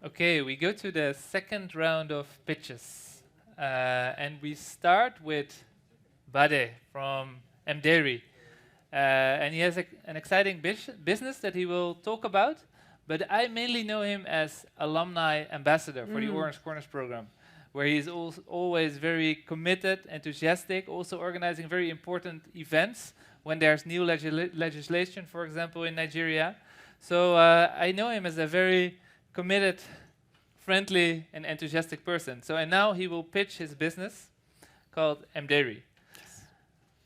Okay, we go to the second round of pitches. And we start with Bade from Mdairy. And he has an exciting business that he will talk about. But I mainly know him as alumni ambassador for the Orange Corners program, where he's always very committed, enthusiastic, also organizing very important events when there's new legislation, for example, in Nigeria. So I know him as a very committed, friendly, and enthusiastic person. So and now he will pitch his business called Mdairy.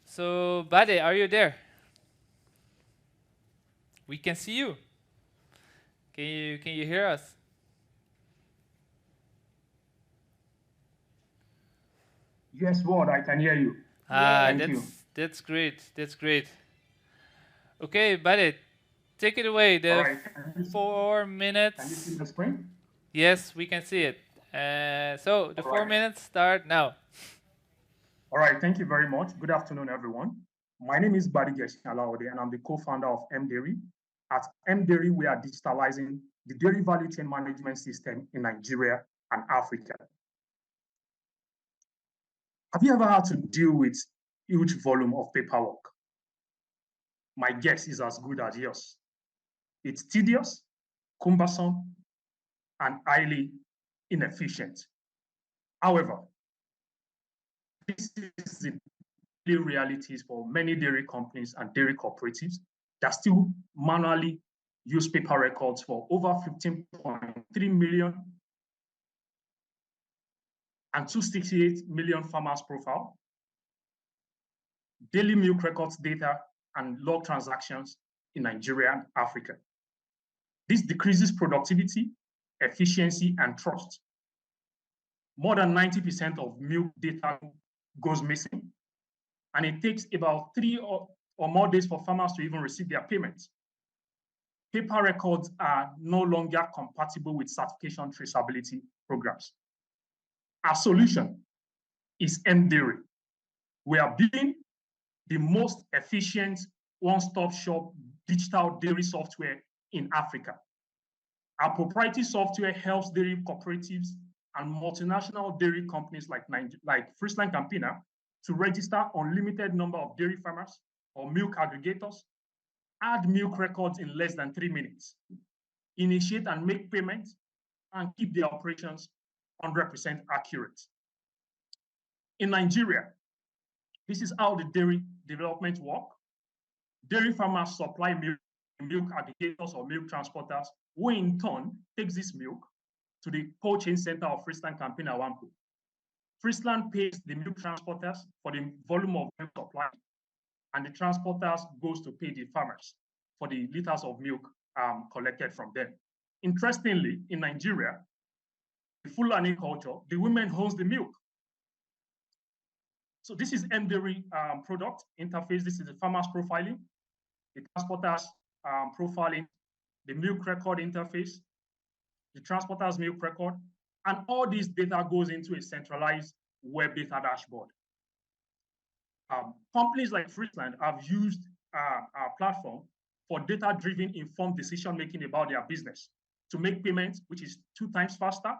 So Bade, are you there? We can see you. Can you hear us? Yes, Ward, I can hear you. Thank you. That's great. That's great. Okay, Bade, take it away. All The right. Can you 4 minutes. see the screen? Yes, we can see it. So the All 4 minutes start now. All right. Thank you very much. Good afternoon, everyone. My name is Badigesh Alaode, and I'm the co-founder of Mdairy. At Mdairy, we are digitalizing the dairy value chain management system in Nigeria and Africa. Have you ever had to deal with huge volume of paperwork? My guess is as good as yours. It's tedious, cumbersome, and highly inefficient. However, this is the realities for many dairy companies and dairy cooperatives that still manually use paper records for over 15.3 million and 268 million farmers profile, daily milk records data and log transactions in Nigeria and Africa. This decreases productivity, efficiency, and trust. More than 90% of milk data goes missing, and it takes about 3 or more days for farmers to even receive their payments. Paper records are no longer compatible with certification traceability programs. Our solution is Mdairy. We are building the most efficient one-stop shop digital dairy software in Africa. Our proprietary software helps dairy cooperatives and multinational dairy companies like Friesland Campina to register unlimited number of dairy farmers or milk aggregators, add milk records in less than 3 minutes, initiate and make payments, and keep their operations 100% accurate. In Nigeria, this is how the dairy development work. Dairy farmers supply milk aggregators or milk transporters, who in turn takes this milk to the cold chain center of Friesland Campina Wampo. Friesland pays the milk transporters for the volume of milk supply, and the transporters goes to pay the farmers for the liters of milk collected from them. Interestingly, in Nigeria, the Fulani culture, the women owns the milk. So this is Mdairy product interface. This is the farmers profiling, the transporters profiling, the milk record interface, the transporters milk record, and all this data goes into a centralized web data dashboard. Companies like Friesland have used our platform for data-driven informed decision-making about their business to make payments, which is 2 times faster,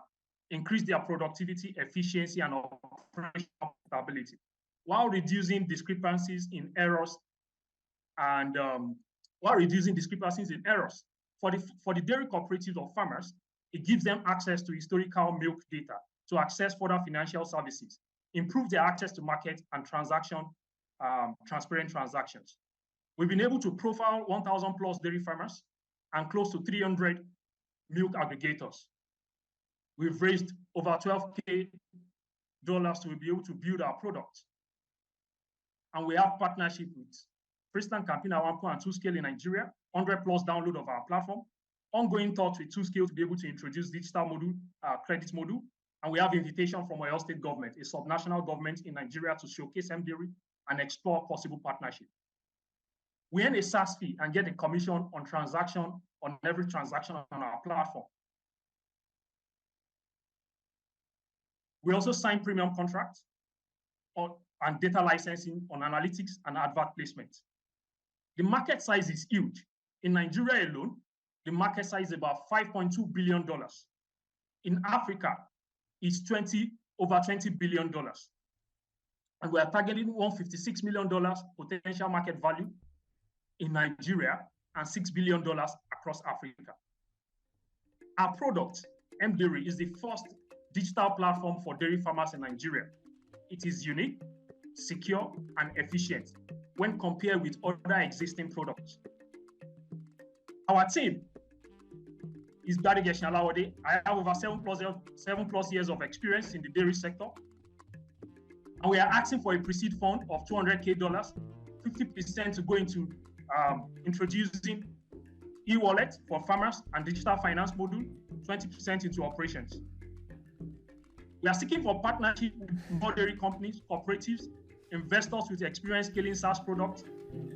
increase their productivity, efficiency, and operational profitability, while reducing discrepancies in errors and For the dairy cooperatives or farmers, it gives them access to historical milk data to access further financial services, improve their access to market and transparent transactions. We've been able to profile 1,000 plus dairy farmers and close to 300 milk aggregators. We've raised over $12K to be able to build our product. And we have partnership with Friesland Campina Wampo and 2Scale in Nigeria, 100 plus download of our platform, ongoing talks with 2Scale to be able to introduce digital module, credit module, and we have invitation from Oyo State government, a subnational government in Nigeria, to showcase Mdairy and explore possible partnership. We earn a SaaS fee and get a commission on every transaction on our platform. We also sign premium contracts and data licensing on analytics and advert placement. The market size is huge. In Nigeria alone, the market size is about $5.2 billion. in Africa is over $20 billion. And we are targeting $156 million potential market value in Nigeria and $6 billion across Africa. Our product, mDairy, is the first digital platform for dairy farmers in Nigeria. It is unique, secure, and efficient when compared with other existing products. Our team is Bade Geshnalawade. I have over 7+ years of experience in the dairy sector. And we are asking for a pre-seed fund of $200K, 50% to go into introducing e-wallet for farmers and digital finance module, 20% into operations. We are seeking for partnership with more dairy companies, cooperatives, investors with experience scaling SaaS products,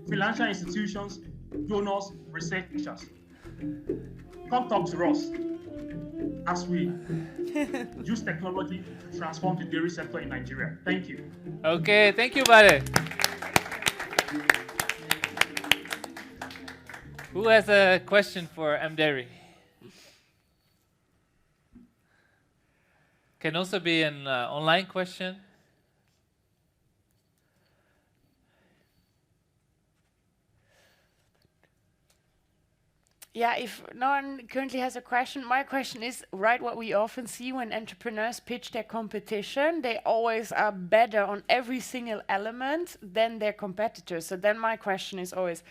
financial institutions, donors, researchers. Come talk to us as we use technology to transform the dairy sector in Nigeria. Thank you. Okay, thank you, Bade. Who has a question for mDairy? Can also be an online question. Yeah, if no one currently has a question, my question is, right, what we often see when entrepreneurs pitch their competition, they always are better on every single element than their competitors. So then my question is always,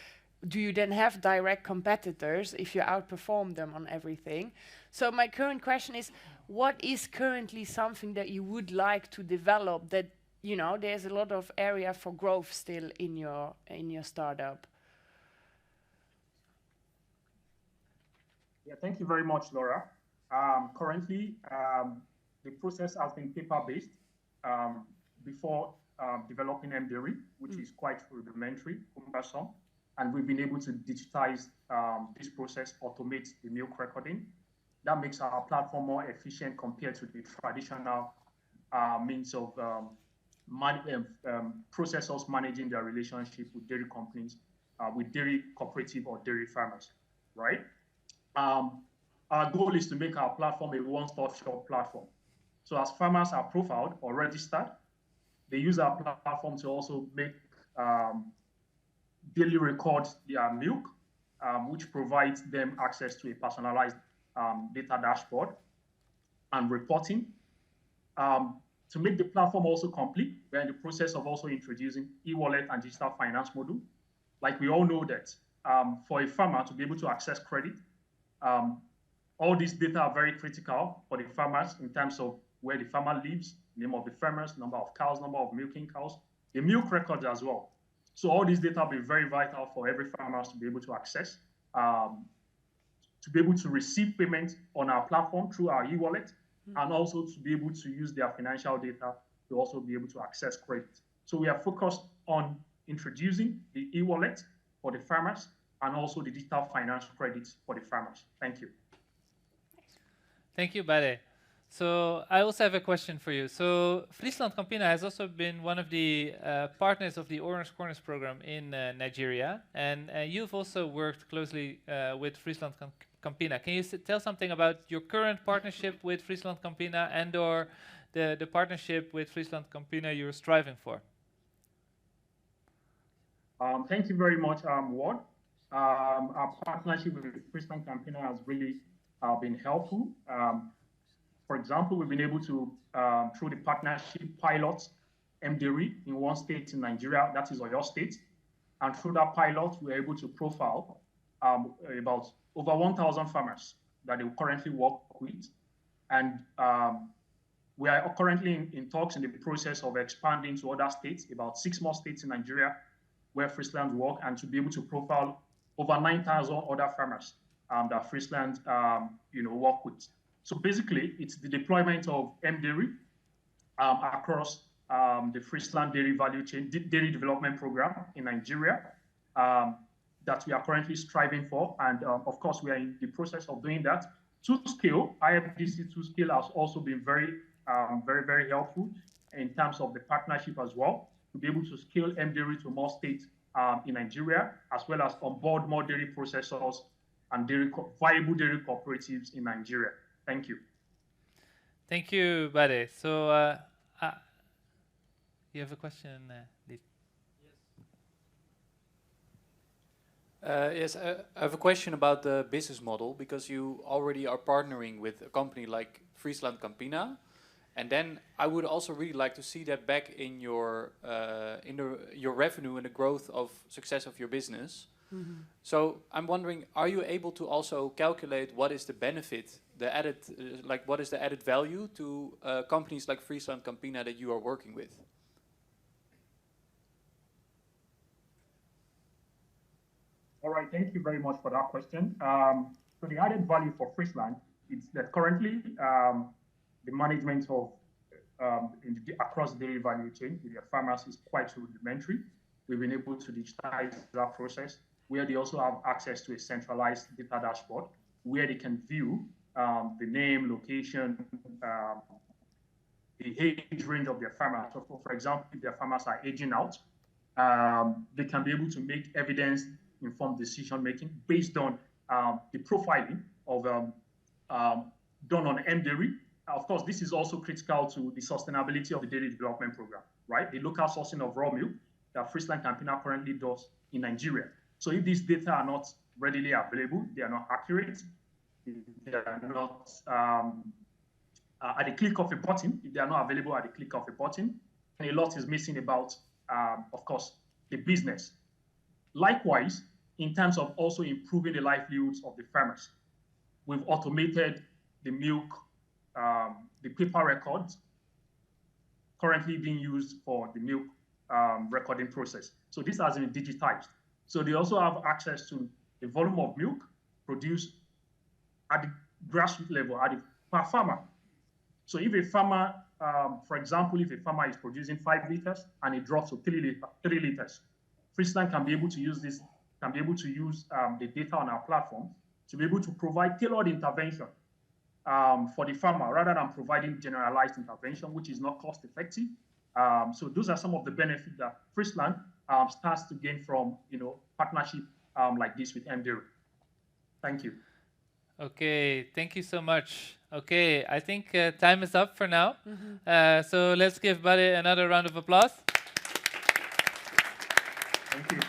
do you then have direct competitors if you outperform them on everything? So my current question is, what is currently something that you would like to develop that, you know, there's a lot of area for growth still in your startup? Yeah, thank you very much, Laura. Currently, the process has been paper-based before developing mDairy, which is quite rudimentary, cumbersome, and we've been able to digitize this process, automate the milk recording. That makes our platform more efficient compared to the traditional means of processors managing their relationship with dairy companies, with dairy cooperative or dairy farmers, right? Our goal is to make our platform a one-stop shop platform. So as farmers are profiled or registered, they use our platform to also make daily records their milk, which provides them access to a personalized data dashboard and reporting. To make the platform also complete, we're in the process of also introducing e-wallet and digital finance module. Like we all know that for a farmer to be able to access credit, all these data are very critical for the farmers in terms of where the farmer lives, name of the farmers, number of cows, number of milking cows, the milk records as well. So all these data will be very vital for every farmer to be able to access, to be able to receive payment on our platform through our e-wallet, and also to be able to use their financial data to also be able to access credit. So we are focused on introducing the e-wallet for the farmers and also the digital finance credits for the farmers. Thank you. Thank you, Bade. So I also have a question for you. So Friesland Campina has also been one of the partners of the Orange Corners program in Nigeria, and you've also worked closely with Friesland Campina. Can you tell something about your current partnership with Friesland Campina and/or the partnership with Friesland Campina you're striving for? Thank you very much, Ward. Our partnership with Friesland Campina has really been helpful. For example, we've been able to, through the partnership, pilot mDairy in one state in Nigeria, that is Oyo State. And through that pilot, we were able to profile about over 1,000 farmers that they currently work with. And we are currently in talks in the process of expanding to other states, about 6 more states in Nigeria where Friesland work, and to be able to profile over 9,000 other farmers that Friesland work with. So basically, it's the deployment of mDairy across the Friesland Dairy Value Chain, Dairy Development Program in Nigeria that we are currently striving for. And of course, we are in the process of doing that. To scale, IFDC to scale has also been very, very helpful in terms of the partnership as well, to be able to scale mDairy to more states in Nigeria, as well as onboard more dairy processors and viable dairy cooperatives in Nigeria. Thank you. Thank you, Bade. So, you have a question, Lee? Yes, I have a question about the business model, because you already are partnering with a company like Friesland Campina, and then I would also really like to see that back in your your revenue and the growth of success of your business. So I'm wondering, are you able to also calculate what is the benefit, the added, like what is the added value to companies like Friesland Campina that you are working with? All right, thank you very much for that question. So the added value for Friesland is that currently the management of across the dairy value chain with their farmers is quite rudimentary. We've been able to digitize that process, where they also have access to a centralized data dashboard where they can view the name, location, the age range of their farmers. So for example, if their farmers are aging out, they can be able to make evidence-informed decision-making based on the profiling of done on M-Dairy. Of course, this is also critical to the sustainability of the dairy development program, right? The local sourcing of raw milk that Friesland Campina currently does in Nigeria. So if these data are not readily available, they are not accurate, they are not at the click of a button, if they are not available at the click of a button, and a lot is missing about, of course, the business. Likewise, in terms of also improving the livelihoods of the farmers, we've automated the milk, the paper records currently being used for the milk recording process. So this has been digitized. So they also have access to the volume of milk produced at the grassroots level, at the per farmer. So if a farmer, for example, if a farmer is producing 5 liters and it drops to 3 liters, Friesland can be able to use this, can be able to use the data on our platform to be able to provide tailored intervention for the farmer rather than providing generalized intervention, which is not cost effective. So those are some of the benefits that Friesland starts to gain from, partnership like this with M-Dairy. Thank you. Okay, thank you so much. Okay, I think time is up for now. So let's give Bade another round of applause. Thank you.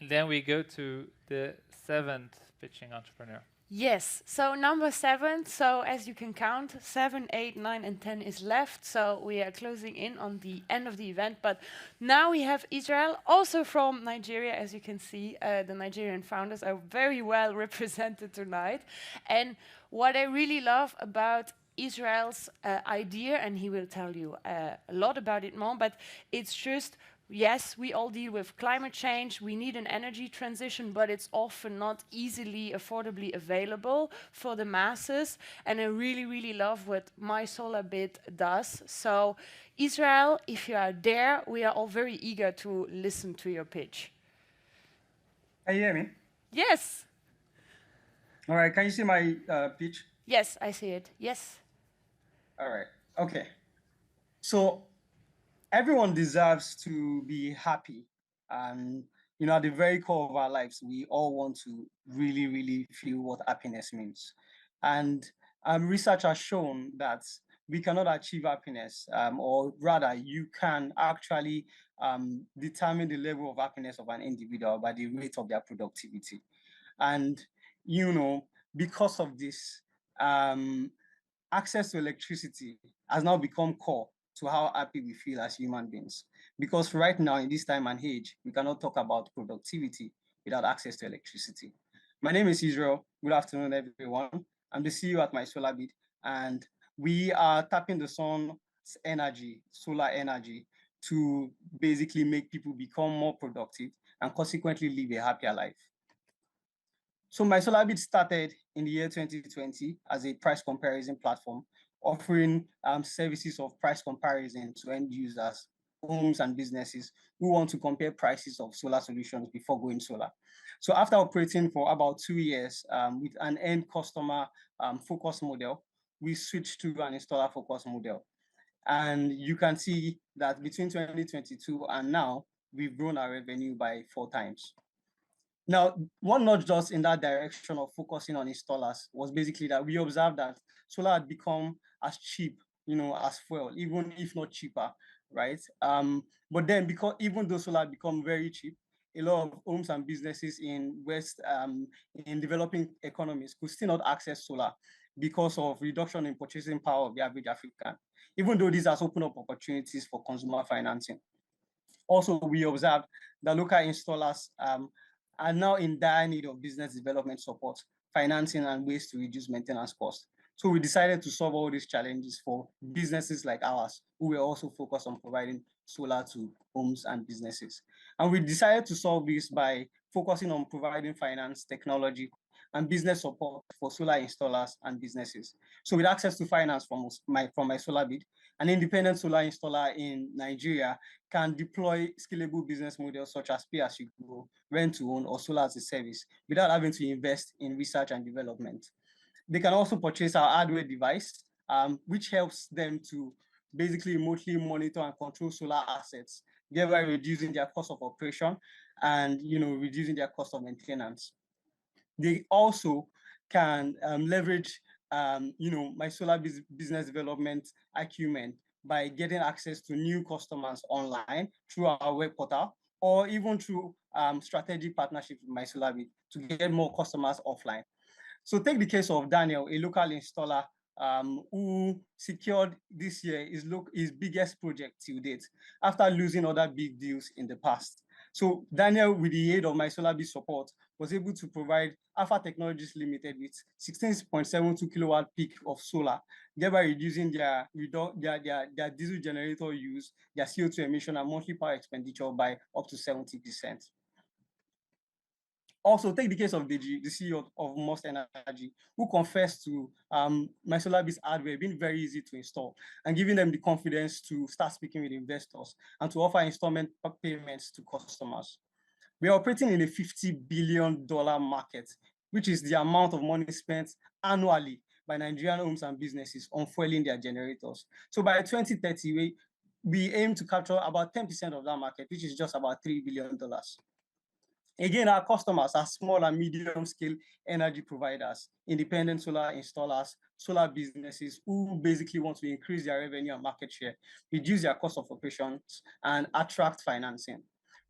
And then we go to the 7th pitching entrepreneur. Yes, so number 7, so as you can count, 7, 8, 9 and 10 is left, so we are closing in on the end of the event, but now we have Israel, also from Nigeria, as you can see, the Nigerian founders are very well represented tonight, and what I really love about Israel's idea, and he will tell you a lot about it more, but it's just, yes, we all deal with climate change, we need an energy transition, but it's often not easily, affordably available for the masses. And I really, really love what My Solar Bit does. So Israel, if you are there, we are all very eager to listen to your pitch. Can you hear me? Yes. All right, can you see my pitch? Yes, I see it. Yes. All right, okay. So everyone deserves to be happy. And, at the very core of our lives, we all want to really, really feel what happiness means. And research has shown that we cannot achieve happiness, or rather, you can actually determine the level of happiness of an individual by the rate of their productivity. And, because of this, access to electricity has now become core to how happy we feel as human beings. Because right now, in this time and age, we cannot talk about productivity without access to electricity. My name is Israel. Good afternoon, everyone. I'm the CEO at My Solar Bit, and we are tapping the sun's energy, solar energy, to basically make people become more productive and consequently live a happier life. So My Solar Bit started in the year 2020 as a price comparison platform, offering services of price comparison to end users, homes and businesses who want to compare prices of solar solutions before going solar. So after operating for about 2 years with an end customer focus model, we switched to an installer focus model. And you can see that between 2022 and now, we've grown our revenue by 4 times. Now, one notch just in that direction of focusing on installers was basically that we observed that solar had become as cheap, as fuel, even if not cheaper, right? But then, because even though solar had become very cheap, a lot of homes and businesses in in developing economies could still not access solar because of reduction in purchasing power of the average African, even though this has opened up opportunities for consumer financing. Also, we observed that local installers are now in dire need of business development support, financing, and ways to reduce maintenance costs. So we decided to solve all these challenges for businesses like ours, who were also focused on providing solar to homes and businesses. And we decided to solve this by focusing on providing finance, technology, and business support for solar installers and businesses. So with access to finance from my solar bid, an independent solar installer in Nigeria can deploy scalable business models such as pay as you go, rent to own, or solar as a service without having to invest in research and development. They can also purchase our hardware device, which helps them to basically remotely monitor and control solar assets, thereby reducing their cost of operation and reducing their cost of maintenance. They also can leverage my solar business development acumen by getting access to new customers online through our web portal, or even through strategic partnerships with my solar bid to get more customers offline. So take the case of Daniel, a local installer who secured this year his biggest project to date after losing other big deals in the past. So Daniel, with the aid of my SolarBiz support, was able to provide Alpha Technologies Limited with 16.72 kilowatt peak of solar, thereby reducing their diesel generator use, their CO2 emission, and monthly power expenditure by up to 70%. Also, take the case of Deji, the CEO of Most Energy, who confessed to my SolarBiz hardware being very easy to install and giving them the confidence to start speaking with investors and to offer installment payments to customers. We are operating in a $50 billion market, which is the amount of money spent annually by Nigerian homes and businesses on fueling their generators. So by 2030, we aim to capture about 10% of that market, which is just about $3 billion. Again, our customers are small and medium scale energy providers, independent solar installers, solar businesses who basically want to increase their revenue and market share, reduce their cost of operations, and attract financing.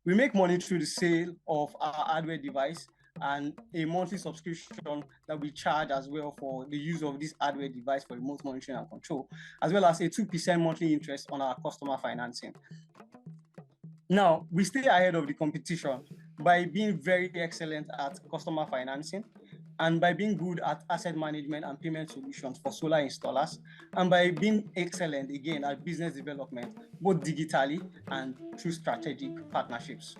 We make money through the sale of our hardware device and a monthly subscription that we charge as well for the use of this hardware device for remote monitoring and control, as well as a 2% monthly interest on our customer financing. Now, we stay ahead of the competition by being very excellent at customer financing and by being good at asset management and payment solutions for solar installers, and by being excellent again at business development, both digitally and through strategic partnerships.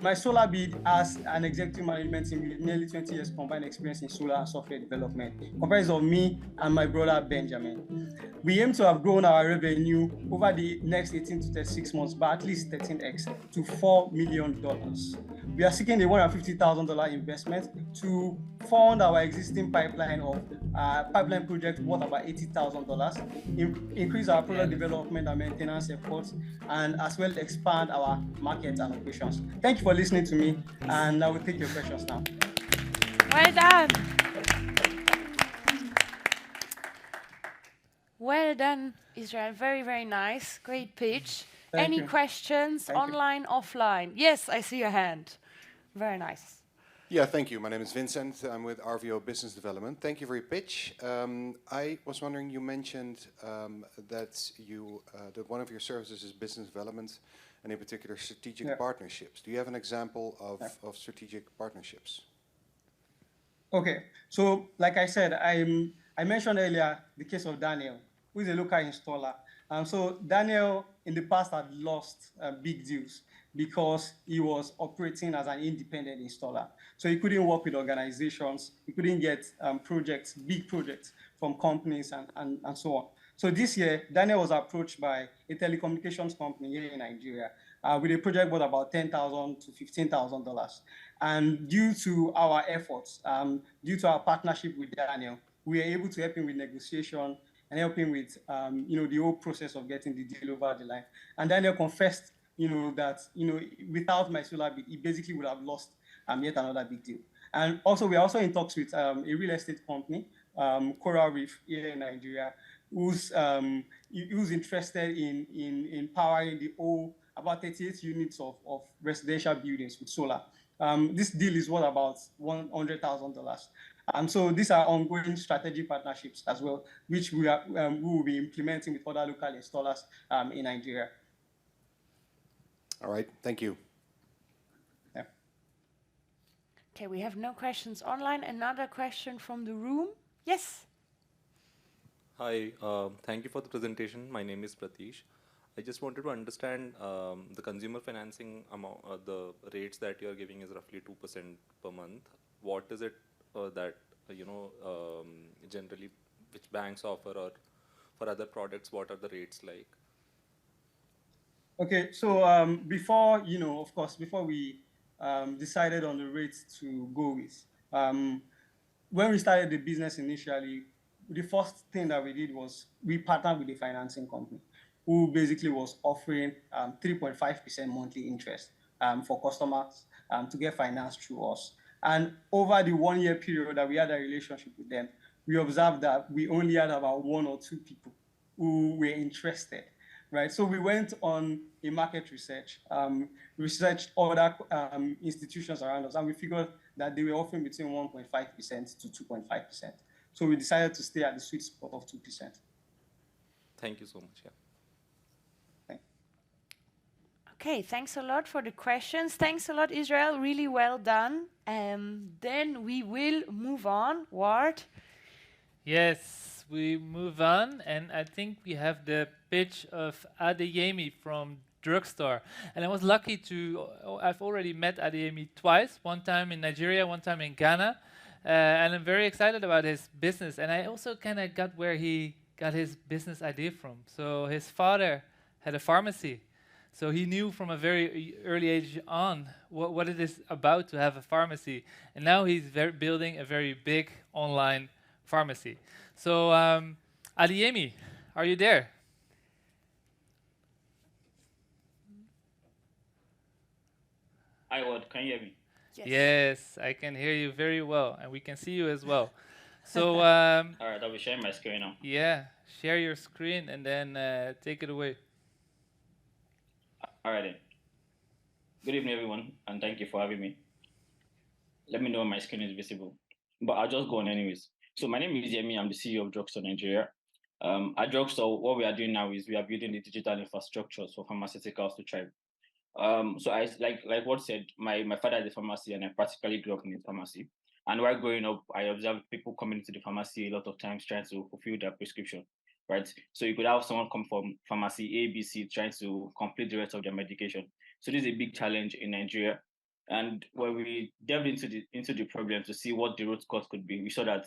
My solar bid has an executive management team with nearly 20 years combined experience in solar and software development, comprised of me and my brother Benjamin. We aim to have grown our revenue over the next 18 to 36 months by at least 13x to $4 million. We are seeking a $150,000 investment to fund our existing pipeline of pipeline project worth about $80,000, increase our product development and maintenance efforts, and as well expand our market and operations. Thank you for listening to me, and I will take your questions now. Well done. Well done, Israel. Very, very nice. Great pitch. Any questions, online, offline? Yes, I see your hand. Very nice. Yeah, thank you. My name is Vincent. I'm with RVO Business Development. Thank you for your pitch. I was wondering, you mentioned that one of your services is business development, and in particular strategic partnerships. Do you have an example of strategic partnerships? Okay, so like I said, I mentioned earlier the case of Daniel, who is a local installer. So Daniel in the past had lost big deals because he was operating as an independent installer. So he couldn't work with organizations, he couldn't get big projects from companies and so on. So this year, Daniel was approached by a telecommunications company here in Nigeria with a project worth about $10,000 to $15,000. And due to our efforts, due to our partnership with Daniel, we were able to help him with negotiation and help him with the whole process of getting the deal over the line. And Daniel confessed that without my solar bid, he basically would have lost yet another big deal. And also, we're also in talks with a real estate company, Coral Reef here in Nigeria, who's interested in powering the whole, about 38 units of residential buildings with solar. This deal is worth about $100,000. So these are ongoing strategic partnerships as well, which we will be implementing with other local installers in Nigeria. All right, thank you. Yeah. Okay, we have no questions online. Another question from the room? Yes. Hi, thank you for the presentation. My name is Pratish. I just wanted to understand the consumer financing amount, the rates that you're giving is roughly 2% per month. What is it that, generally which banks offer, or for other products, what are the rates like? Okay, so before, of course, before we decided on the rates to go with, when we started the business initially, the first thing that we did was we partnered with a financing company who basically was offering 3.5% monthly interest for customers to get financed through us. And over the 1 year period that we had a relationship with them, we observed that we only had about 1 or 2 people who were interested, right? So we went on a market research, researched other institutions around us, and we figured that they were offering between 1.5% to 2.5%. So we decided to stay at the sweet spot of 2%. Thank you so much. Yeah. Okay, thanks a lot for the questions. Thanks a lot, Israel. Really well done. Then we will move on. Ward? Yes, we move on, and I think we have the pitch of Adeyemi from Drugstore. And I was lucky to, I've already met Adeyemi twice, one time in Nigeria, one time in Ghana. And I'm very excited about his business. And I also kind of got where he got his business idea from. So his father had a pharmacy. So he knew from a very early age on what it is about to have a pharmacy. And now he's building a very big online pharmacy. So Adeyemi, are you there? Hi, Ward. Can you hear me? Yes, I can hear you very well, and we can see you as well. So all right, I'll be sharing my screen now. Yeah, share your screen and then take it away. All right then. Good evening, everyone, and thank you for having me. Let me know when my screen is visible, but I'll just go on anyways. So my name is Yemi. I'm the CEO of Drugstore Nigeria. At Drugstore, what we are doing now is we are building the digital infrastructures for pharmaceuticals to thrive. So I like what said, my father is a pharmacy, and I practically grew up in the pharmacy. And while growing up, I observed people coming into the pharmacy a lot of times trying to fulfill their prescription, right? So you could have someone come from pharmacy A, B, C trying to complete the rest of their medication. So this is a big challenge in Nigeria. And when we delved into the problem to see what the root cause could be, we saw that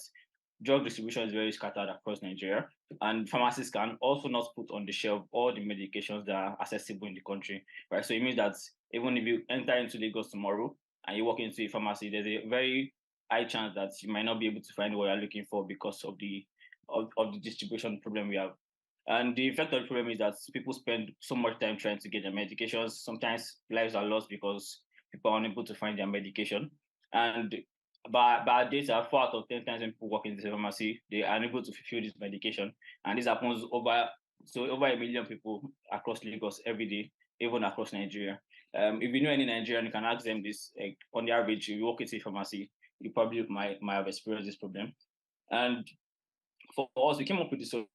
drug distribution is very scattered across Nigeria, and pharmacies can also not put on the shelf all the medications that are accessible in the country, right? So it means that even if you enter into Lagos tomorrow and you walk into a pharmacy, there's a very high chance that you might not be able to find what you're looking for because of the distribution problem we have. And the effect of the problem is that people spend so much time trying to get their medications. Sometimes lives are lost because people are unable to find their medication. And by data, 4 out of 10 times when people walk into the pharmacy, they are unable to fulfill this medication. And this happens over 1 million people across Lagos every day, even across Nigeria. If you know any Nigerian, you can ask them this. Like, on the average, if you walk into a pharmacy, you probably might have experienced this problem. And for us, we came up with this on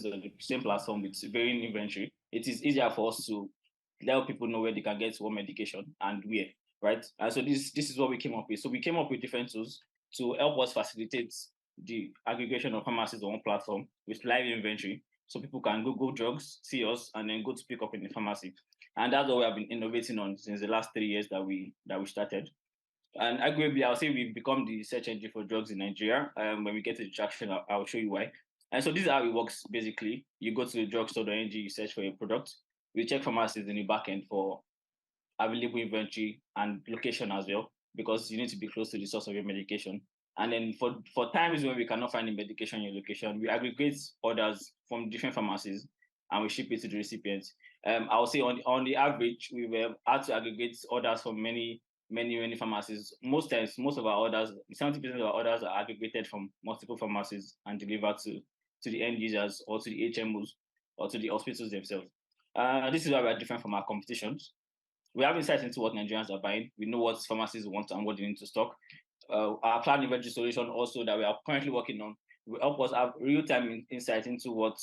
the same platform with varying inventory. It is easier for us to let people know where they can get what medication and where, right? And so this is what we came up with. So we came up with different tools to help us facilitate the aggregation of pharmacies on one platform with live inventory, so people can Google drugs, see us, and then go to pick up in the pharmacy. And that's what we have been innovating on since the last 3 years that we started. And arguably, I'll say we've become the search engine for drugs in Nigeria. When we get to the traction, I'll show you why. And so this is how it works, basically. You go to the drugstore.ng, you search for a product. We check pharmacies in the back end for available inventory and location as well, because you need to be close to the source of your medication. And then for times when we cannot find the medication in your location, we aggregate orders from different pharmacies and we ship it to the recipient. I would say on the average, we were had to aggregate orders from many pharmacies. Most times, most of our orders, 70% of our orders are aggregated from multiple pharmacies and delivered to the end users or to the HMOs or to the hospitals themselves. This is why we are different from our competitions. We have insights into what Nigerians are buying. We know what pharmacies want and what they need to stock. Our cloud inventory solution also that we are currently working on will help us have real-time insight into what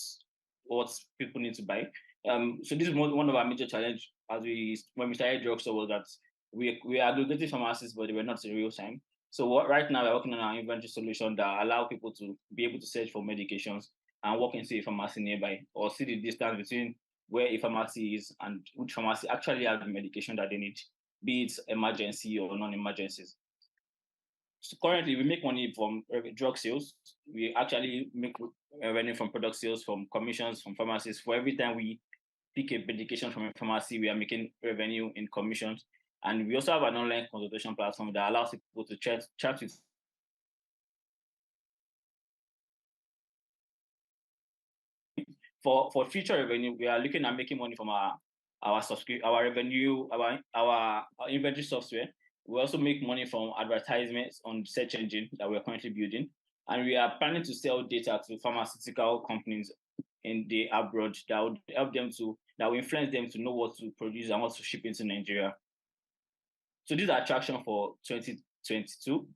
people need to buy. So this is one of our major challenges when we started drugstore was that we aggregated pharmacies, but they were not in real time. So right now we're working on our inventory solution that allow people to be able to search for medications and walk into a pharmacy nearby or see the distance between where a pharmacy is and which pharmacy actually has the medication that they need, be it emergency or non-emergencies. So currently, we make money from drug sales. We actually make revenue from product sales, from commissions, from pharmacies. For every time we pick a medication from a pharmacy, we are making revenue in commissions. And we also have an online consultation platform that allows people to chat with. For future revenue, we are looking at making money from our revenue, our inventory software. We also make money from advertisements on search engine that we're currently building. And we are planning to sell data to pharmaceutical companies in the abroad that would help them that will influence them to know what to produce and what to ship into Nigeria. So these are traction for 2022.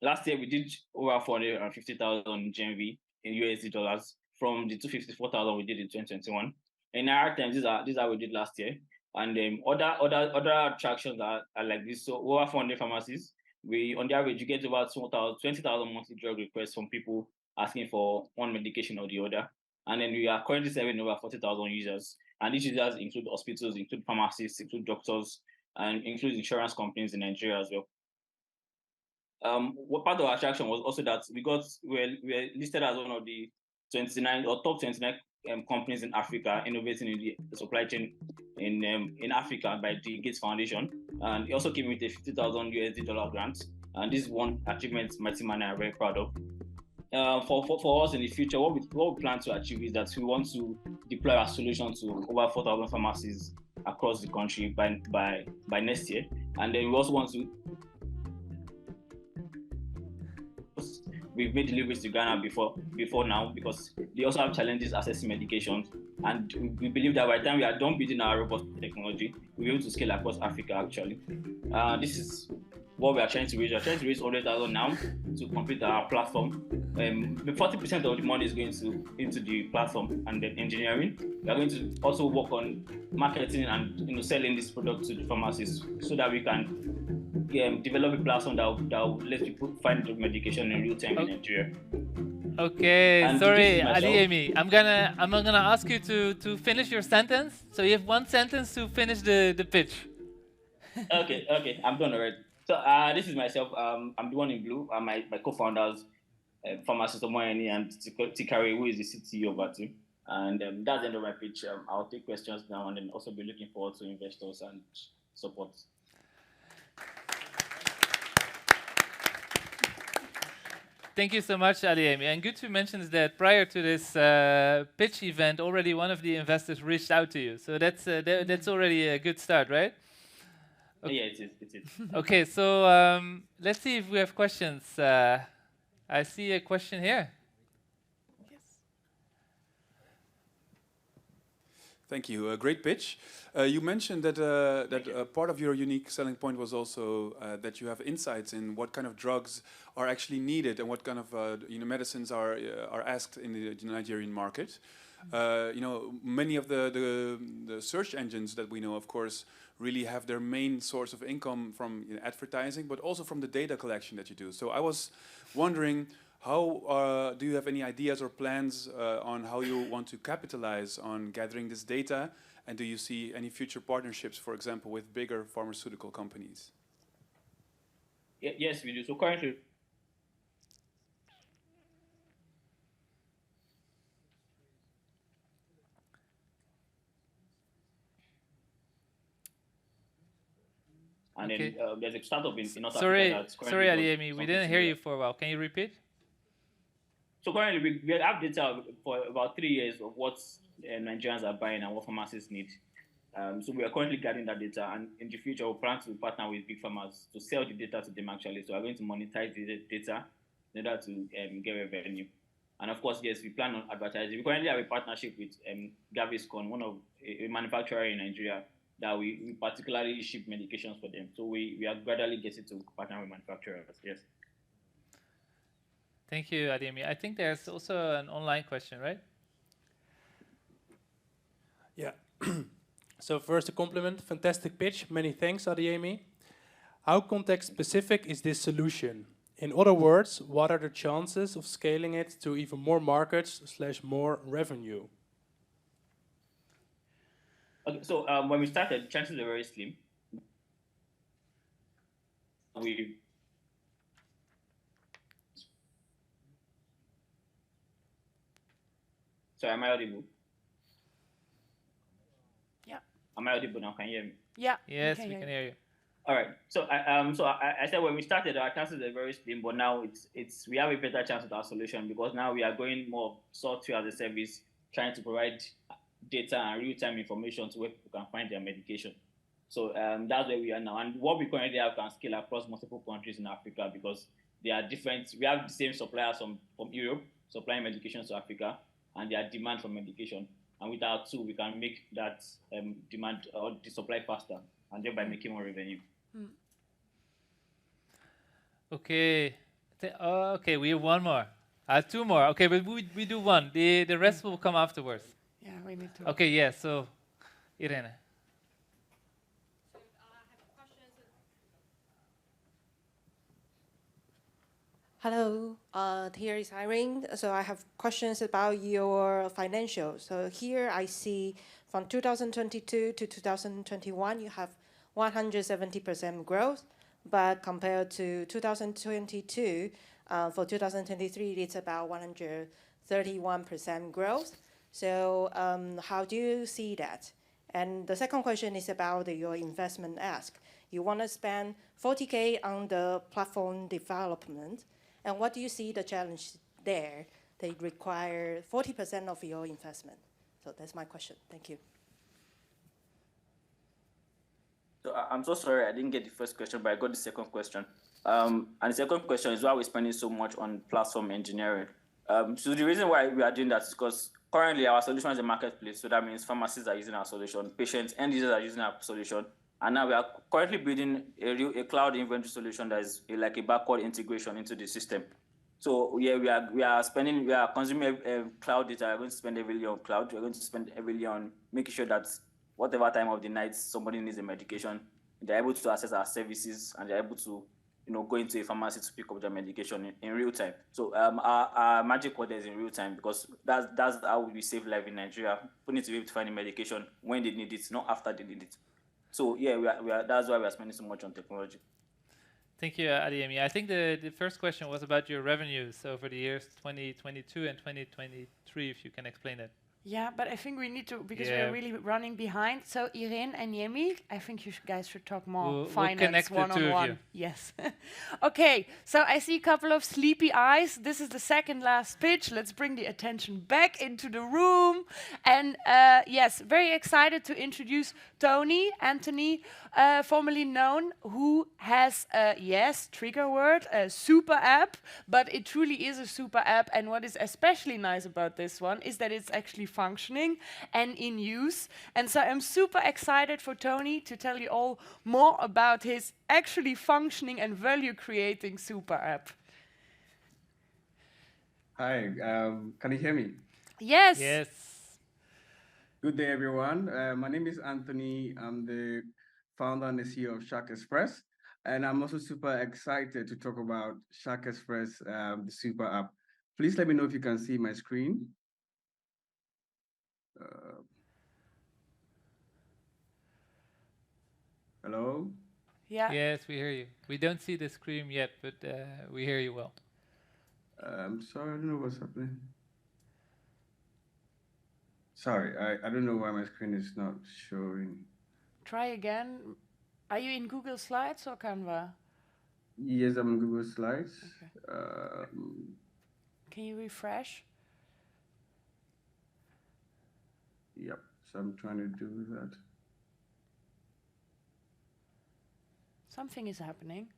Last year, we did over 450,000 GMV in USD dollars from the 254,000 we did in 2021. In our terms, these are what we did last year. And other attractions are like this. So over 400 pharmacies, on the average, you get about 20,000 monthly drug requests from people asking for one medication or the other. And then we are currently serving over 40,000 users. And these users include hospitals, include pharmacists, include doctors, and include insurance companies in Nigeria as well. What part of our attraction was also that we were listed as one of the 29 or top 29 companies in Africa innovating in the supply chain in Africa by the Gates Foundation, and it also came with a 50,000 USD dollar grant. And this is one achievement my team and I are very proud of. For us in the future, what we plan to achieve is that we want to deploy our solution to over 4,000 pharmacies across the country by next year, and then we also want to. We've made deliveries to Ghana before now because they also have challenges accessing medications, and we believe that by the time we are done building our robust technology, we'll be able to scale across Africa. Actually, this is what we are trying to raise. We are trying to raise 100,000 now to complete our platform. 40% of the money is going into the platform and then engineering. We are going to also work on marketing and selling this product to the pharmacies so that we can develop a platform that will let people find the medication in real time in Nigeria. Okay, and sorry, Adeyemi. I'm gonna ask you to finish your sentence. So you have one sentence to finish the pitch. Okay, I'm done already. So this is myself. I'm the one in blue. My co-founders, pharmacist Omoyeni and Tikari, who is the CTO of our team. And that's the end of my pitch. I'll take questions now and then also be looking forward to investors and support. Thank you so much, Adeyemi. And good to mention that prior to this pitch event, already one of the investors reached out to you. So that's already a good start, right? Okay. Yeah, it is. Okay, so let's see if we have questions. I see a question here. Yes. Thank you. Great pitch. You mentioned that part of your unique selling point was also that you have insights in what kind of drugs are actually needed and what kind of medicines are asked in the Nigerian market. Many of the search engines that we know, of course, really have their main source of income from advertising, but also from the data collection that you do. So I was wondering, how do you have any ideas or plans on how you want to capitalize on gathering this data? And do you see any future partnerships, for example, with bigger pharmaceutical companies? Yes, we do. So currently, and then there's a startup in North Africa that's currently. Sorry, Adeyemi, we didn't hear you for a while. Can you repeat? So currently we have data for about 3 years of what Nigerians are buying and what pharmacists need. So we are currently gathering that data, and in the future we plan to partner with big farmers to sell the data to them actually. So we're going to monetize the data in order to get revenue. And of course, yes, we plan on advertising. We currently have a partnership with Gaviscon, one of a manufacturer in Nigeria that we particularly ship medications for them. So we are gradually getting to partner with manufacturers. Yes. Thank you, Ademi. I think there's also an online question, right? Yeah. So first a compliment, fantastic pitch. Many thanks, Ademi. How context specific is this solution? In other words, what are the chances of scaling it to even more markets / more revenue? Okay, so when we started, chances were very slim. Sorry, am I audible? Yeah. Am I audible now? Can you hear me? Yeah. Yes, we can hear you. All right. So I said when we started, our chances are very slim, but now it's we have a better chance with our solution because now we are going more software as a service, trying to provide data and real-time information to where people can find their medication. So that's where we are now. And what we currently have can scale across multiple countries in Africa because they are different. We have the same suppliers from Europe supplying medication to Africa, and their demand for medication. And with our tool, we can make that demand or the supply faster, and thereby making more revenue. Okay. Okay, we have one more. Two more. Okay, but we do one. The rest will come afterwards. Yeah, we need to. Okay, yeah, so Irene. Hello, here is Irene. So I have questions about your financials. So here I see from 2022 to 2021, you have 170% growth, but compared to 2022, for 2023, it's about 131% growth. So how do you see that? And the second question is about your investment ask. You want to spend 40K on the platform development. And what do you see the challenge there? They require 40% of your investment. So that's my question. Thank you. So I'm so sorry I didn't get the first question, but I got the second question. And the second question is why we're spending so much on platform engineering. So the reason why we are doing that is because currently our solution is a marketplace. So that means pharmacists are using our solution, patients and users are using our solution. And now we are currently building a cloud inventory solution that is like a backward integration into the system. So yeah, we are consuming cloud data. We're going to spend heavily on cloud. We're going to spend heavily on making sure that whatever time of the night somebody needs a medication, they're able to access our services and they're able to, go into a pharmacy to pick up their medication in real time. So our magic word is in real time because that's how we save life in Nigeria. People need to be able to find a medication when they need it, not after they need it. So yeah, that's why we are spending so much on technology. Thank you, Ademi. I think the first question was about your revenues over the years 2022 and 2023, if you can explain it. Yeah, but I think we need to, because we're really running behind. So Irene and Yemi, I think you guys should talk more finance one-on-one. Yes. Okay, so I see a couple of sleepy eyes. This is the second last pitch. Let's bring the attention back into the room. And yes, very excited to introduce Anthony, formerly known, who has, trigger word, a super app, but it truly is a super app. And what is especially nice about this one is that it's actually functioning and in use. And so I'm super excited for Tony to tell you all more about his actually functioning and value creating super app. Hi, can you hear me? Yes. Yes. Good day, everyone. My name is Anthony. I'm the founder and the CEO of Shark Express. And I'm also super excited to talk about Shark Express, the super app. Please let me know if you can see my screen. Hello? Yeah. Yes, we hear you. We don't see the screen yet, but we hear you well. I'm sorry, I don't know what's happening. Sorry, I don't know why my screen is not showing. Try again. Are you in Google Slides or Canva? Yes, I'm in Google Slides. Okay. Can you refresh? Yep, so I'm trying to do that. Something is happening.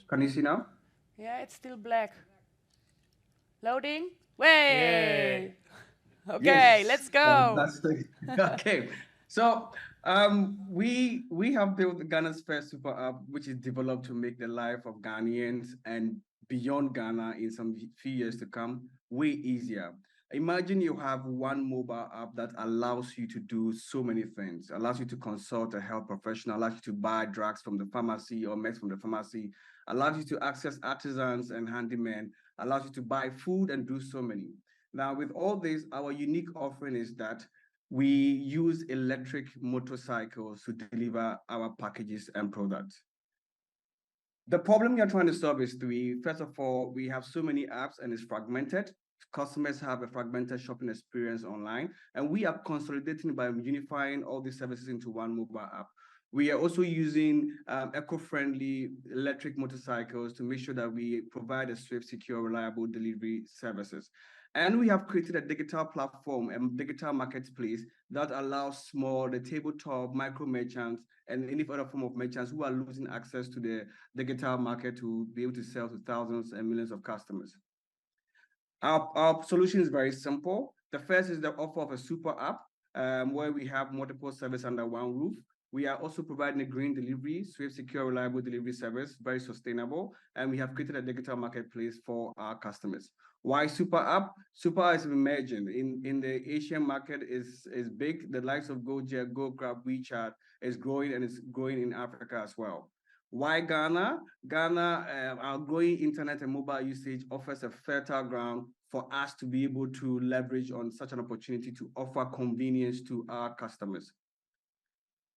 Can you see now? Yeah, it's still black. Loading? Way! Okay, Yes, let's go. fantastic. Okay, so we have built Ghana's first super app, which is developed to make the life of Ghanaians and beyond Ghana in some few years to come way easier. Imagine you have one mobile app that allows you to do so many things, allows you to consult a health professional, allows you to buy drugs from the pharmacy or meds from the pharmacy, allows you to access artisans and handymen, allows you to buy food and do so many. Now, with all this, our unique offering is that we use electric motorcycles to deliver our packages and products. The problem you're trying to solve is three. First of all, we have so many apps and it's fragmented. Customers have a fragmented shopping experience online, and we are consolidating by unifying all these services into one mobile app. We are also using eco-friendly electric motorcycles to make sure that we provide a swift, secure, reliable delivery services. And we have created a digital platform and digital marketplace that allows small, the tabletop, micro merchants, and any other form of merchants who are losing access to the digital market to be able to sell to thousands and millions of customers. Our solution is very simple. The first is the offer of a super app where we have multiple services under one roof. We are also providing a green delivery, swift, secure, reliable delivery service, very sustainable, and we have created a digital marketplace for our customers. Why super app? Super is emerging in the Asian market is big. The likes of Gojek, GoGrab, WeChat is growing and it's growing in Africa as well. Why Ghana? Ghana, our growing internet and mobile usage offers a fertile ground for us to be able to leverage on such an opportunity to offer convenience to our customers.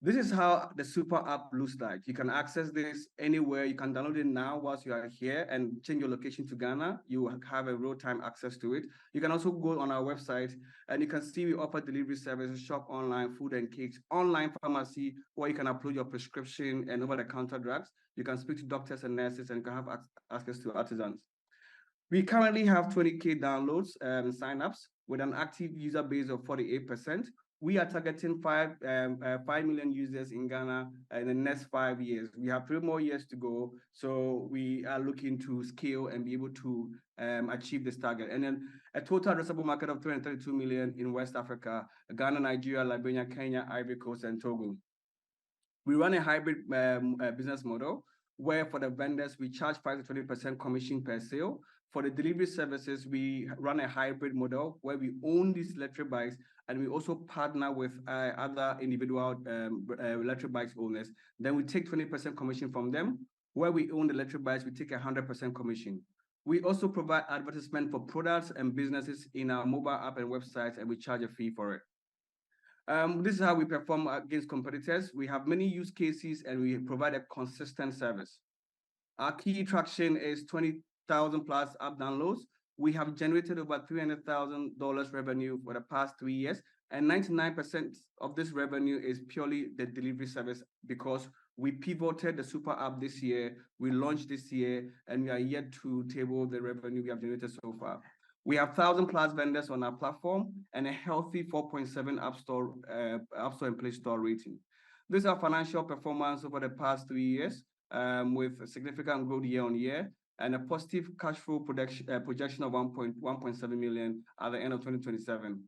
This is how the super app looks like. You can access this anywhere. You can download it now whilst you are here and change your location to Ghana. You have a real-time access to it. You can also go on our website and you can see we offer delivery services, shop online, food and cakes, online pharmacy, where you can upload your prescription and over-the-counter drugs. You can speak to doctors and nurses and you can have access to artisans. We currently have 20K downloads and signups with an active user base of 48%. We are targeting 5 million users in Ghana in the next 5 years. We have 3 more years to go, so we are looking to scale and be able to achieve this target. And then a total addressable market of 332 million in West Africa, Ghana, Nigeria, Liberia, Kenya, Ivory Coast, and Togo. We run a hybrid business model where for the vendors, we charge 5 to 20% commission per sale. For the delivery services, we run a hybrid model where we own these electric bikes and we also partner with other individual electric bikes owners. Then we take 20% commission from them. Where we own the electric bikes, we take 100% commission. We also provide advertisement for products and businesses in our mobile app and websites, and we charge a fee for it. This is how we perform against competitors. We have many use cases and we provide a consistent service. Our key traction is 20,000 plus app downloads. We have generated over $300,000 revenue for the past 3 years, and 99% of this revenue is purely the delivery service because we pivoted the super app this year, we launched this year, and we are yet to table the revenue we have generated so far. We have 1,000 plus vendors on our platform and a healthy 4.7 App Store and Play Store rating. This is our financial performance over the past 3 years with a significant growth year on year and a positive cash flow projection of 1.7 million at the end of 2027.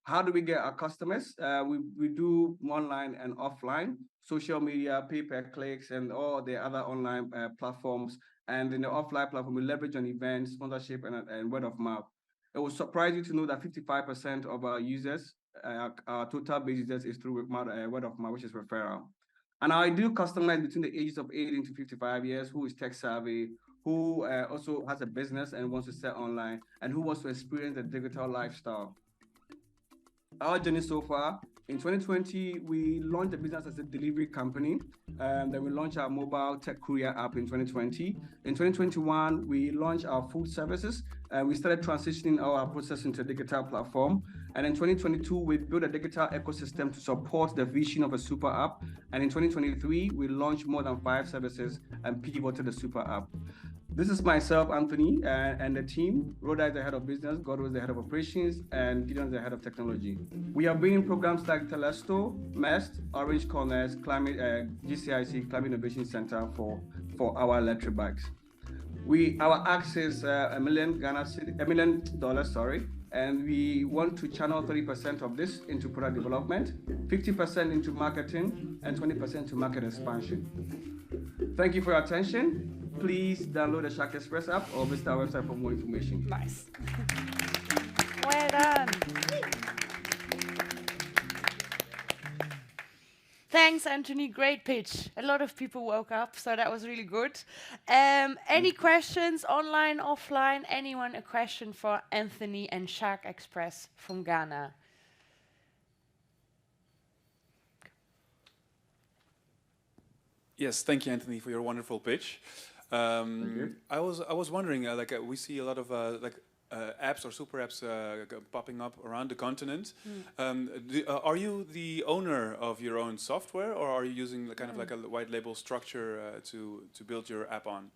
How do we get our customers? We do online and offline, social media, pay-per-clicks, and all the other online platforms. And in the offline platform, we leverage on events, sponsorship, and word of mouth. It will surprise you to know that 55% of our users, our total base users, is through word of mouth, which is referral. And our ideal customer is between the ages of 18 to 55 years, who is tech savvy, who also has a business and wants to sell online, and who wants to experience a digital lifestyle. Our journey so far, in 2020, we launched the business as a delivery company. Then we launched our mobile tech courier app in 2020. In 2021, we launched our food services. We started transitioning our process into a digital platform. And in 2022, we built a digital ecosystem to support the vision of a super app. And in 2023, we launched more than 5 services and pivoted the super app. This is myself, Anthony, and the team. Rhoda is the head of business, Godwin is the head of operations, and Gideon is the head of technology. We have been in programs like Telesto, MEST, Orange Corners, GCIC, Climate Innovation Center for our electric bikes. Our ask is $1 million, sorry, and we want to channel 30% of this into product development, 50% into marketing, and 20% into market expansion. Thank you for your attention. Please download the Shark Express app or visit our website for more information. Nice. Well done. Thanks, Anthony. Great pitch. A lot of people woke up, so that was really good. Any questions, online, offline? Anyone a question for Anthony and Shark Express from Ghana? Yes, thank you, Anthony, for your wonderful pitch. I was wondering, we see a lot of apps or super apps popping up around the continent. Are you the owner of your own software, or are you using kind of like a white label structure to build your app on?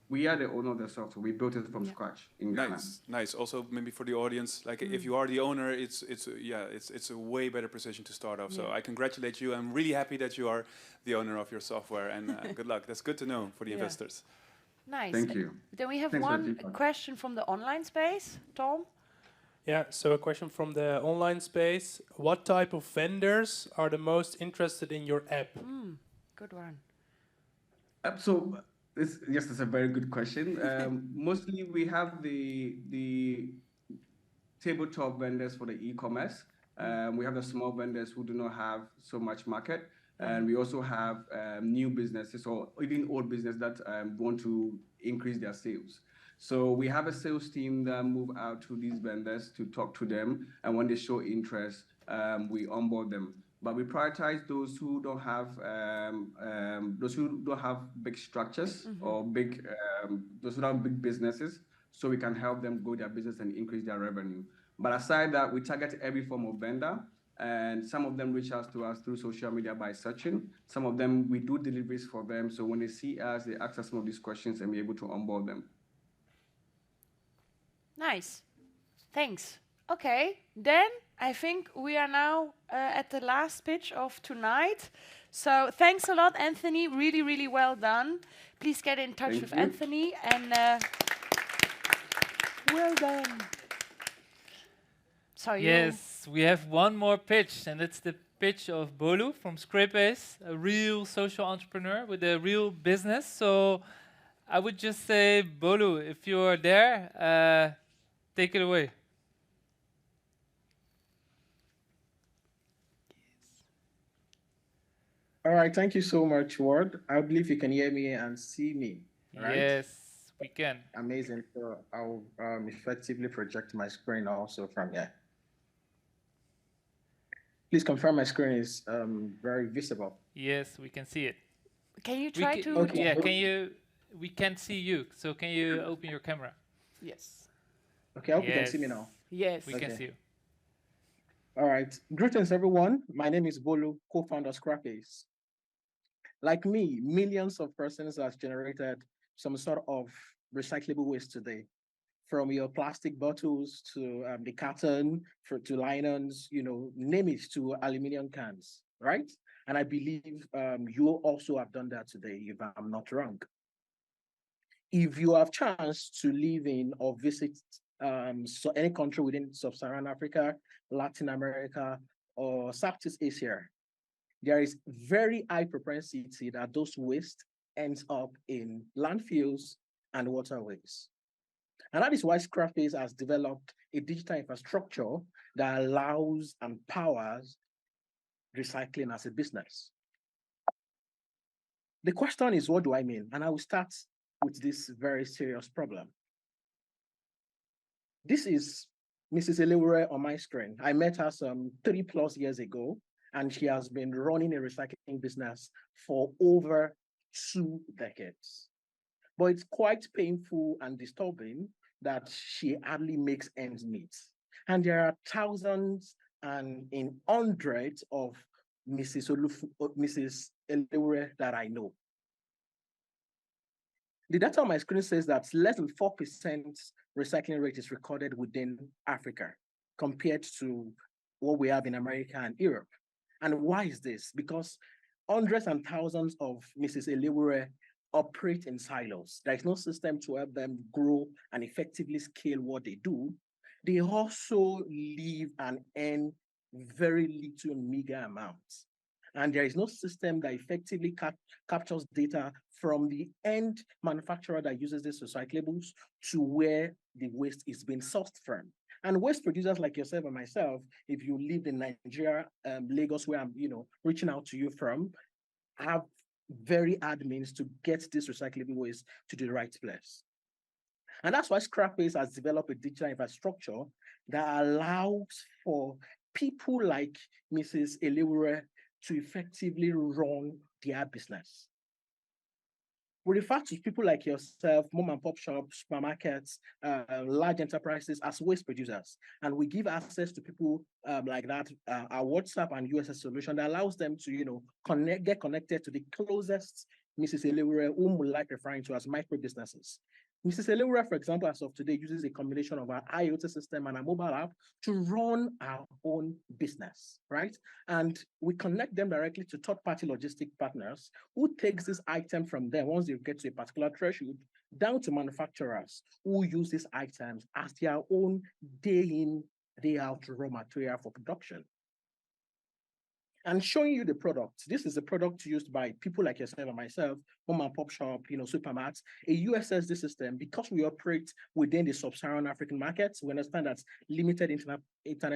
We are the owner of the software. We built it from scratch in Ghana. Nice. Also, maybe for the audience, if you are the owner, it's a way better position to start off. So I congratulate you. I'm really happy that you are the owner of your software, and good luck. That's good to know for the investors. Nice. Thank you. Then we have one question from the online space. Tom? Yeah, so a question from the online space. What type of vendors are the most interested in your app? Good one. Yes, that's a very good question. Mostly we have the tabletop vendors for the e-commerce. We have the small vendors who do not have so much market. And we also have new businesses or even old business that want to increase their sales. So we have a sales team that move out to these vendors to talk to them. And when they show interest, we onboard them. But we prioritize those who don't have big structures or those who don't have big businesses, so we can help them grow their business and increase their revenue. But aside that, we target every form of vendor, and some of them reach out to us through social media by searching. Some of them we do deliveries for them, so when they see us, they ask us some of these questions, and we're able to onboard them. Nice. Thanks. Okay, then I think we are now at the last pitch of tonight. So thanks a lot, Anthony. Really, really well done. Please get in touch with Anthony, and well done. So yes, we have one more pitch, and it's the pitch of Bolu from Scrapebase, a real social entrepreneur with a real business. So I would just say, Bolu, if you are there, take it away. All right, thank you so much, Ward. I believe you can hear me and see me. Right? Yes, we can. Amazing. So I'll effectively project my screen also from here. Please confirm my screen is very visible. Yes, we can see it. Can you try to? Okay. Yeah, can you? We can't see you, so can you open your camera? Yes. Okay, I hope you can see me now. Yes. We can see you. All right. Greetings, everyone. My name is Bolu, co-founder of Scrapbase. Like me, millions of persons have generated some sort of recyclable waste today. From your plastic bottles to the carton, to linens, name it, to aluminum cans, right? And I believe you also have done that today, if I'm not wrong. If you have chance to live in or visit any country within Sub-Saharan Africa, Latin America, or Southeast Asia, there is very high propensity that those waste ends up in landfills and waterways. And that is why Scrapbase has developed a digital infrastructure that allows and powers recycling as a business. The question is, what do I mean? And I will start with this very serious problem. This is Mrs. Elewure on my screen. I met her some 3+ years ago, and she has been running a recycling business for over 2 decades. But it's quite painful and disturbing that she hardly makes ends meet. And there are thousands and in hundreds of Mrs. Elewure that I know. The data on my screen says that less than 4% recycling rate is recorded within Africa compared to what we have in America and Europe. And why is this? Because hundreds and thousands of Mrs. Elewure operate in silos. There is no system to help them grow and effectively scale what they do. They also live and earn very little meager amounts. And there is no system that effectively captures data from the end manufacturer that uses these recyclables to where the waste is being sourced from. And waste producers like yourself and myself, if you live in Nigeria, Lagos, where I'm, reaching out to you from, have very hard means to get this recyclable waste to the right place. And that's why Scrapbase has developed a digital infrastructure that allows for people like Mrs. Elewure to effectively run their business. We refer to people like yourself, mom and pop shops, supermarkets, large enterprises as waste producers. And we give access to people like that, our WhatsApp and USS solution that allows them to, get connected to the closest Mrs. Elewure, whom we like referring to as micro businesses. Mrs. Elewure, for example, as of today, uses a combination of our IoT system and a mobile app to run our own business, right? And we connect them directly to third-party logistic partners who takes this item from them once they get to a particular threshold, down to manufacturers who use these items as their own day-in, day-out raw material for production. And showing you the product. This is a product used by people like yourself and myself, mom and pop shop, supermarkets, a USSD system. Because we operate within the sub-Saharan African markets, we understand that limited internet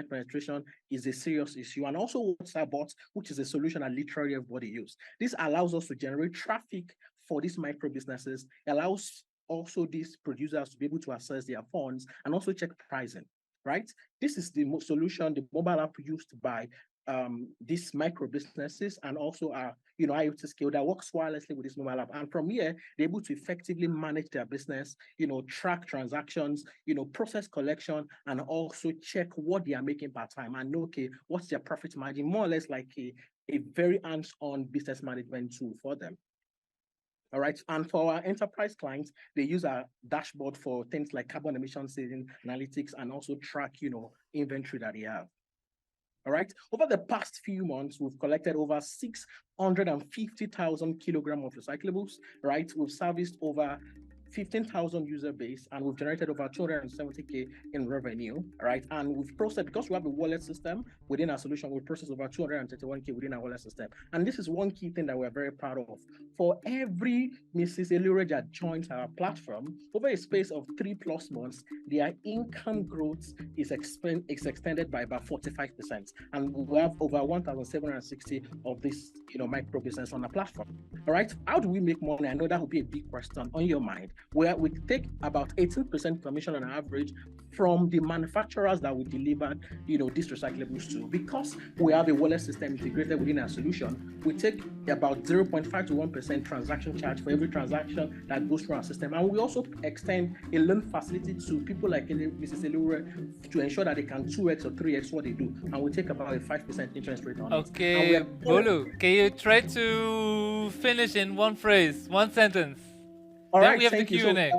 penetration is a serious issue. And also WhatsApp bots, which is a solution that literally everybody use. This allows us to generate traffic for these micro businesses. It allows also these producers to be able to access their funds and also check pricing, right? This is the solution, the mobile app used by these micro businesses and also our IoT scale that works wirelessly with this mobile app. And from here, they're able to effectively manage their business, track transactions, process collection, and also check what they are making per time and know, okay, what's their profit margin, more or less like a very hands-on business management tool for them. All right. And for our enterprise clients, they use our dashboard for things like carbon emission saving analytics and also track, inventory that they have. All right. Over the past few months, we've collected over 650,000 kilograms of recyclables. Right. We've serviced over 15,000 user base, and we've generated over 270K in revenue, right? And we've processed, because we have a wallet system within our solution, we processed over 231K within our wallet system. And this is one key thing that we're very proud of. For every Mrs. Elewure that joins our platform, over a space of 3+ months, their income growth is extended by about 45%. And we have over 1,760 of this, micro business on the platform. All right. How do we make money? I know that would be a big question on your mind, where we take about 18% commission on average from the manufacturers that we delivered, these recyclables to. Because we have a wallet system integrated within our solution, we take about 0.5 to 1% transaction charge for every transaction that goes through our system. And we also extend a loan facility to people like Mrs. Elewure to ensure that they can 2x or 3x what they do. And we take about a 5% interest rate on it. Okay, Bolu, can you try to finish in one phrase, one sentence? All then right, we have the Q&A.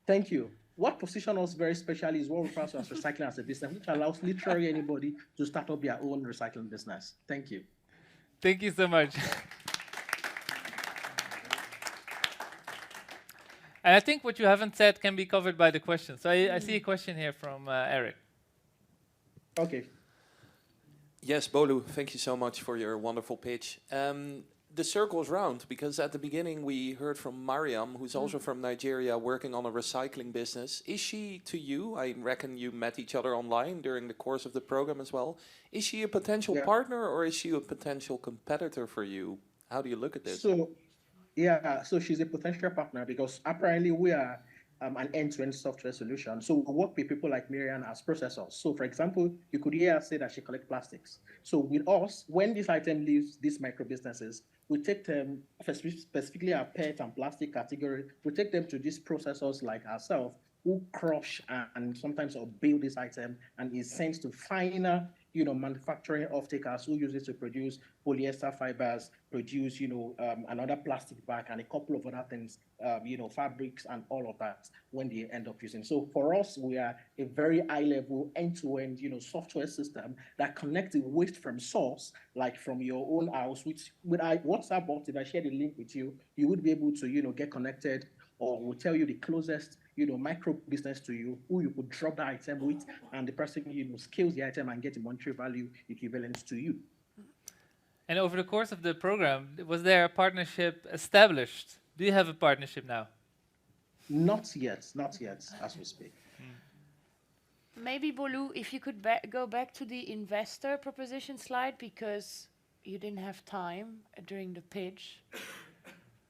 Thank you. What positions us very specially is what we refer to as recycling as a business, which allows literally anybody to start up their own recycling business. Thank you. Thank you so much. And I think what you haven't said can be covered by the question. So I see a question here from Eric. Okay. Yes, Bolu, thank you so much for your wonderful pitch. The circle is round, because at the beginning we heard from Mariam, who's also from Nigeria, working on a recycling business. Is she to you, I reckon you met each other online during the course of the program as well, is she a potential partner or is she a potential competitor for you? How do you look at this? So she's a potential partner because apparently we are an end-to-end software solution. So we work with people like Miriam as processors. So for example, you could hear her say that she collects plastics. So with us, when this item leaves these micro businesses, we take them, specifically our PET and plastic category, we take them to these processors like ourselves who crush and sometimes build this item and is sent to final, manufacturing off-takers who use it to produce polyester fibers, produce, another plastic bag and a couple of other things, fabrics and all of that when they end up using. So for us, we are a very high-level end-to-end, software system that connects the waste from source, like from your own house, which with WhatsApp bot, if I share the link with you, you would be able to, get connected, or will tell you the closest, micro business to you, who you could drop the item with, and the person, scales the item and get the monetary value equivalent to you. And over the course of the program, was there a partnership established? Do you have a partnership now? Not yet, as we speak. Maybe, Bolu, if you could go back to the investor proposition slide, because you didn't have time during the pitch.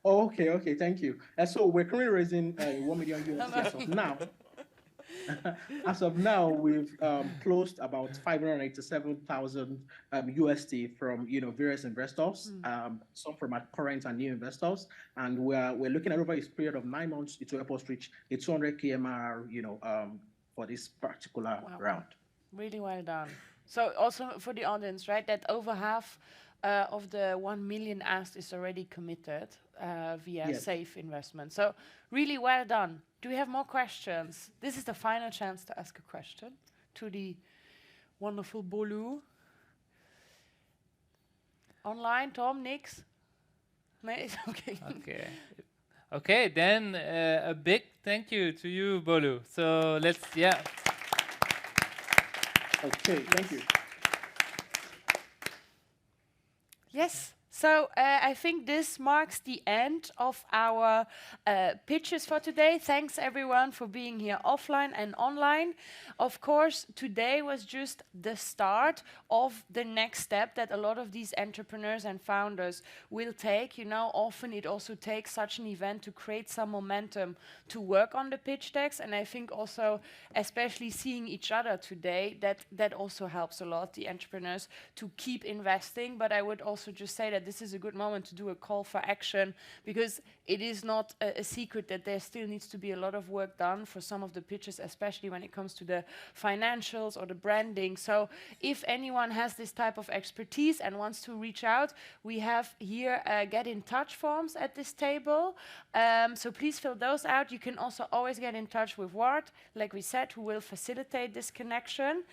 Oh, okay, thank you. So we're currently raising $1 million USD as of now. As of now, we've closed about 587,000 USD from various investors, some from our current and new investors, and we're looking at over a period of 9 months to help us reach a 200 KMR, for this particular round. Really well done. So also for the audience, right, that over half of the 1 million asked is already committed via safe investment. So really well done. Do we have more questions? This is the final chance to ask a question to the wonderful Bolu. Online, Tom, Nix? No, it's okay. Okay, then a big thank you to you, Bolu. So let's, Okay, thank you. Yes. So I think this marks the end of our pitches for today. Thanks everyone for being here offline and online. Of course, today was just the start of the next step that a lot of these entrepreneurs and founders will take. Often it also takes such an event to create some momentum to work on the pitch decks. And I think also, especially seeing each other today, that also helps a lot, the entrepreneurs, to keep investing. But I would also just say that this is a good moment to do a call for action, because it is not a secret that there still needs to be a lot of work done for some of the pitches, especially when it comes to the financials or the branding. So if anyone has this type of expertise and wants to reach out, we have here get in touch forms at this table. So please fill those out. You can also always get in touch with Ward, like we said, who will facilitate this connection.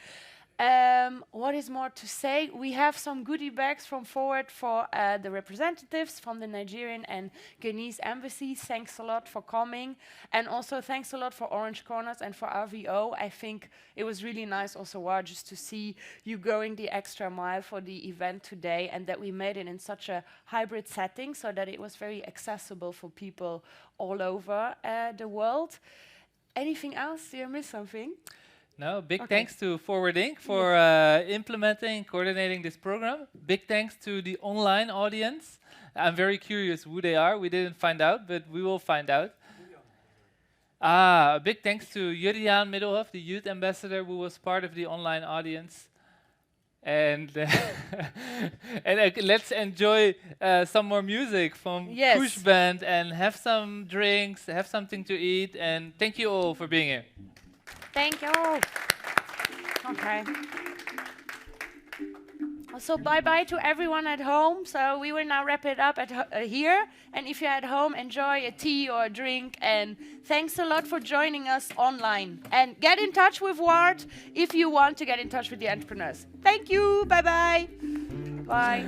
What is more to say? We have some goodie bags from Forward for the representatives from the Nigerian and Ghanese embassies. Thanks a lot for coming. And also thanks a lot for Orange Corners and for RVO. I think it was really nice also, just to see you going the extra mile for the event today, and that we made it in such a hybrid setting so that it was very accessible for people all over the world. Anything else? Did I miss something? No, big thanks to Forward Inc. for implementing, coordinating this program. Big thanks to the online audience. I'm very curious who they are. We didn't find out, but we will find out. A big thanks to Juriaan Middelhoff, the youth ambassador, who was part of the online audience. And let's enjoy some more music from Kush Band and have some drinks, have something to eat. And thank you all for being here. Thank you. Okay. Also, bye-bye to everyone at home. So we will now wrap it up at here. And if you're at home, enjoy a tea or a drink. And thanks a lot for joining us online. And get in touch with Ward if you want to get in touch with the entrepreneurs. Thank you. Bye-bye. Bye.